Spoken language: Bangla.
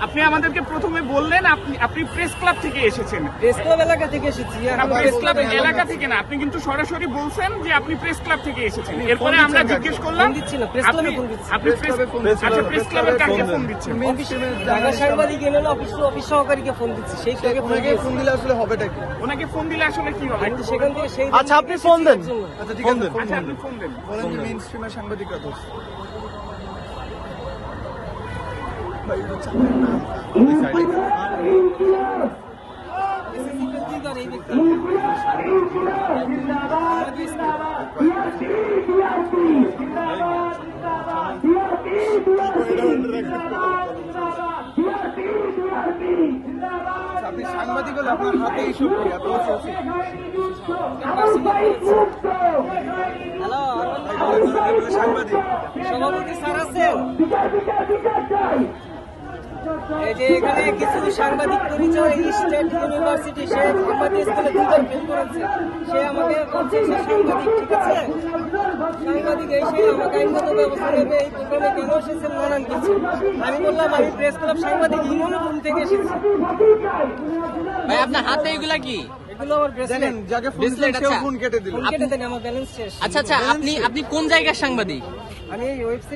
আপনি আমাদেরকে প্রথমে বললেন আপনি প্রেস ক্লাব থেকে এসেছেন। প্রেস ক্লাব এলাকা থেকে এসেছি। প্রেস ক্লাব এলাকা থেকে না, আপনি কিন্তু সরাসরি বলছেন যে আপনি প্রেস ক্লাব থেকে এসেছেন। এরপরে আমরা জিজ্ঞেস করলাম প্রেস ক্লাবে ফোন দিচ্ছি। আপনি প্রেস ক্লাবের কাকে ফোন দিচ্ছেন? ঢাকা সাংবাদিক এমএল অফিস সহকারীকে ফোন দিচ্ছি। সেই থেকে ফোন দিলে আসলে হবেটা কি? ওনাকে ফোন দিলে আসলে কি হবে? সেখান থেকে সেই আচ্ছা আপনি ফোন দেন। আচ্ছা ঠিক আছে আচ্ছা আপনি ফোন দেন। বলেন যে মেইন স্ট্রিমের সাংবাদিকরা দোষ। ভাই হচ্ছে আপনি সাংবাদিক হলে আপনার হাতে এইসব কি এত হ্যালো সাংবাদিক সভাপতি স্যার আছেন? এই যে এখানে কিছু সাংবাদিক পরিচয় স্টেট ইউনিভার্সিটি, সে আমাদের স্কুলে 2বার ফেল করেছে। সে আমাকে বলছে সে সাংবাদিক, ঠিক আছে? সাংবাদিক এসে আমাকে আইনগত ব্যবস্থা নেবে, এই প্রোগ্রামে কেন এসেছেন নানান কিছু। আমি বললাম আমি প্রেস ক্লাব সাংবাদিক ইউনিয়ন থেকে এসেছি। ভাই আপনার হাতে এগুলা কি? এগুলো আমার ব্রেসলেট। যাকে ফোন দিলেন সেও ফোন কেটে দিল। ফোন কেটে দেন, আমার ব্যালেন্স শেষ। আচ্ছা আপনি কোন জায়গার সাংবাদিক? আমি এই ওয়েবসাইট